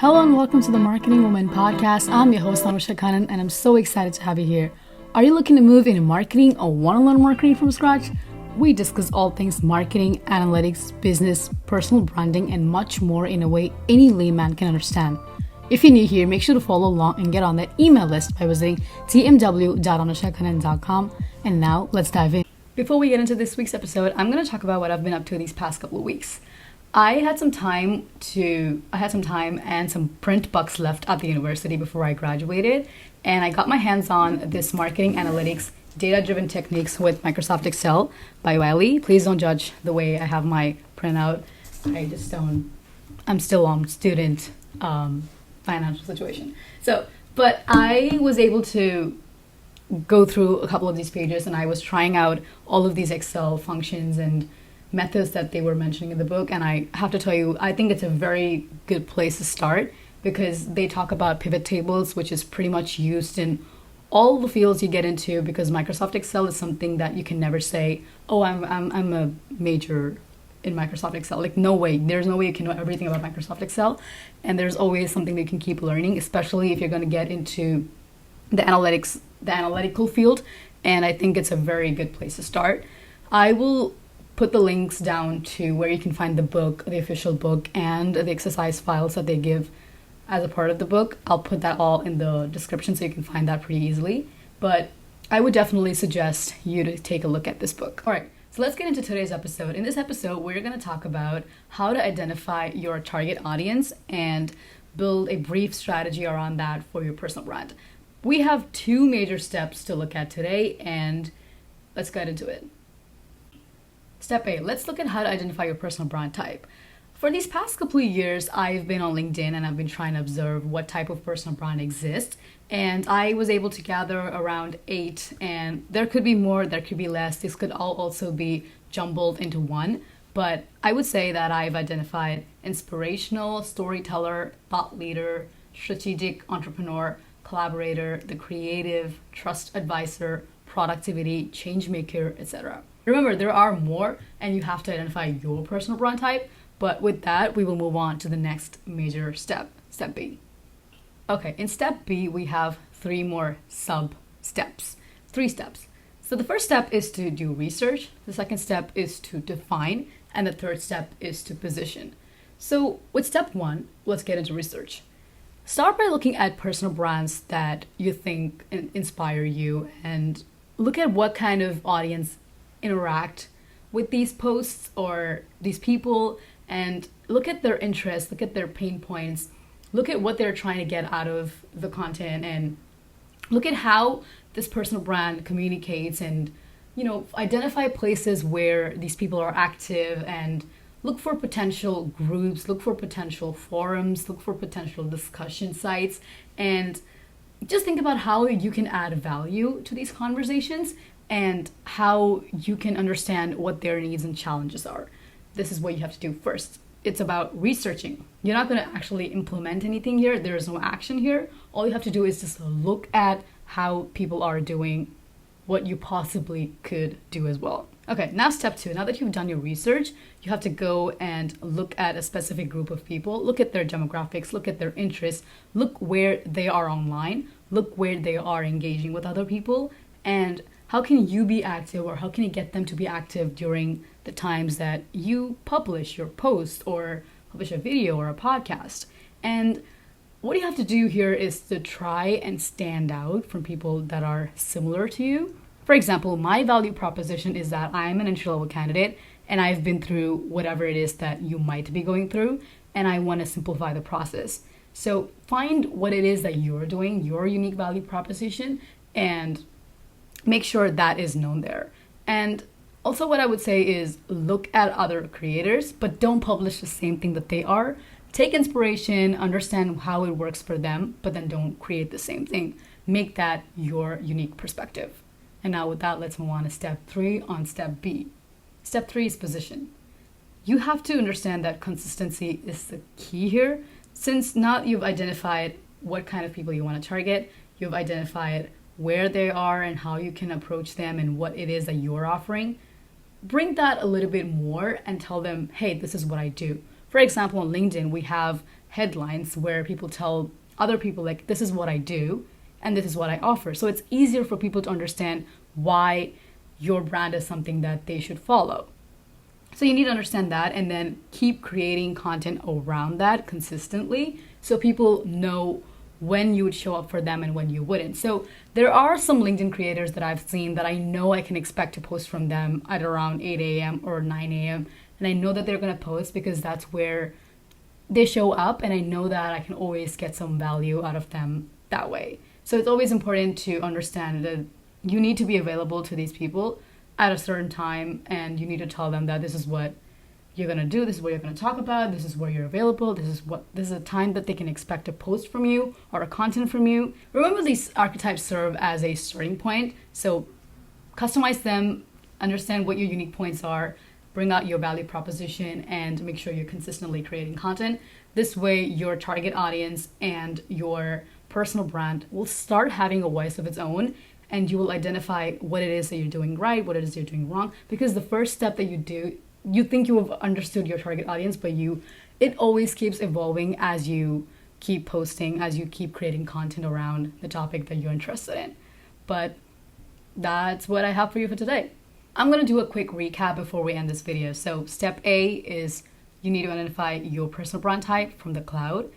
Hello and welcome to the Marketing Woman podcast. I'm your host, Anusha Khannan, and I'm so excited to have you here. Are you looking to move into marketing or want to learn marketing from scratch? We discuss all things marketing, analytics, business, personal branding, and much more in a way any layman can understand. If you're new here, make sure to follow along and get on that email list by visiting tmw.anushakhannan.com. And now, let's dive in. Before we get into this week's episode, I'm going to talk about what I've been up to these past couple of weeks. I had some time and some print bucks left at the university before I graduated, and I got my hands on this marketing analytics data-driven techniques with Microsoft Excel by Wiley. Please don't judge the way I have my printout. I'm still on student financial situation. But I was able to go through a couple of these pages, and I was trying out all of these Excel functions and methods that they were mentioning in the book. And I have to tell you, I think it's a very good place to start because they talk about pivot tables, which is pretty much used in all the fields you get into, because Microsoft Excel is something that you can never say, oh, I'm a major in Microsoft Excel. Like, no way. There's no way you can know everything about Microsoft Excel. And there's always something that you can keep learning, especially if you're going to get into the analytical field. And I think it's a very good place to start. I will put the links down to where you can find the book, the official book, and the exercise files that they give as a part of the book. I'll put that all in the description so you can find that pretty easily. But I would definitely suggest you to take a look at this book. All right, so let's get into today's episode. In this episode, we're going to talk about how to identify your target audience and build a brief strategy around that for your personal brand. We have two major steps to look at today, and let's get into it. Step A, let's look at how to identify your personal brand type. For these past couple of years, I've been on LinkedIn and I've been trying to observe what type of personal brand exists. And I was able to gather around 8, and there could be more, there could be less. This could all also be jumbled into one. But I would say that I've identified inspirational, storyteller, thought leader, strategic entrepreneur, collaborator, the creative, trust advisor, productivity, change maker, etc. Remember, there are more, and you have to identify your personal brand type. But with that, we will move on to the next major step, step B. Okay, in step B, we have 3 more sub-steps, 3 steps. So the first step is to do research. The second step is to define. And the third step is to position. So with step 1, let's get into research. Start by looking at personal brands that you think inspire you, and look at what kind of audience interact with these posts or these people, and look at their interests, look at their pain points, look at what they're trying to get out of the content, and look at how this personal brand communicates, and identify places where these people are active, and look for potential groups, look for potential forums, look for potential discussion sites, and just think about how you can add value to these conversations and how you can understand what their needs and challenges are. This is what you have to do first. It's about researching. You're not going to actually implement anything here. There is no action here. All you have to do is just look at how people are doing what you possibly could do as well. Okay, now step 2. Now that you've done your research, you have to go and look at a specific group of people, look at their demographics, look at their interests, look where they are online, look where they are engaging with other people, and how can you be active, or how can you get them to be active during the times that you publish your post or publish a video or a podcast. And what you have to do here is to try and stand out from people that are similar to you. For example, my value proposition is that I'm an entry-level candidate and I've been through whatever it is that you might be going through, and I want to simplify the process. So find what it is that you're doing, your unique value proposition, and make sure that is known there. And also what I would say is look at other creators, but don't publish the same thing that they are. Take inspiration, understand how it works for them, but then don't create the same thing. Make that your unique perspective. And now with that, let's move on to step 3 on step B. Step 3 is position. You have to understand that consistency is the key here. Since now you've identified what kind of people you want to target, you've identified where they are and how you can approach them and what it is that you're offering, bring that a little bit more and tell them, hey, this is what I do. For example, on LinkedIn, we have headlines where people tell other people, like, this is what I do and this is what I offer. So it's easier for people to understand why your brand is something that they should follow. So you need to understand that, and then keep creating content around that consistently so people know when you would show up for them and when you wouldn't. So there are some LinkedIn creators that I've seen that I know I can expect to post from them at around 8 a.m. or 9 a.m. And I know that they're going to post because that's where they show up, and I know that I can always get some value out of them that way. So it's always important to understand that you need to be available to these people at a certain time, and you need to tell them that this is what you're going to do, this is what you're going to talk about, this is where you're available, this is a time that they can expect a post from you or a content from you. Remember, these archetypes serve as a starting point, so customize them, understand what your unique points are, bring out your value proposition, and make sure you're consistently creating content. This way your target audience and your personal brand will start having a voice of its own, and you will identify what it is that you're doing right, what it is you're doing wrong. Because the first step that you do, you think you have understood your target audience, but it always keeps evolving as you keep posting, as you keep creating content around the topic that you're interested in. But that's what I have for you for today. I'm going to do a quick recap before we end this video. So step A is you need to identify your personal brand type from the cloud.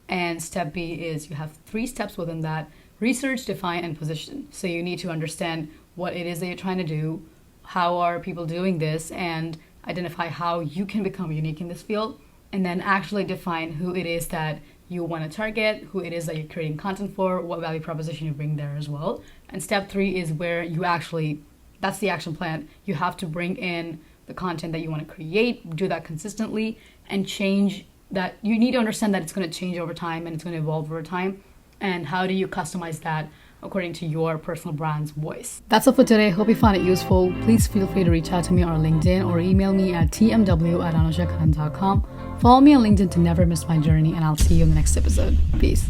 And step B is you have 3 steps within that: research, define, and position. So you need to understand what it is that you're trying to do, how are people doing this, and identify how you can become unique in this field, and then actually define who it is that you want to target, who it is that you're creating content for, what value proposition you bring there as well. And step 3 is where you actually, that's the action plan. You have to bring in the content that you want to create, do that consistently, and change that. You need to understand that it's going to change over time and it's going to evolve over time. And how do you customize that according to your personal brand's voice? That's all for today. Hope you found it useful. Please feel free to reach out to me on LinkedIn or email me at tmw@anushakaran.com. Follow me on LinkedIn to never miss my journey, and I'll see you in the next episode. Peace.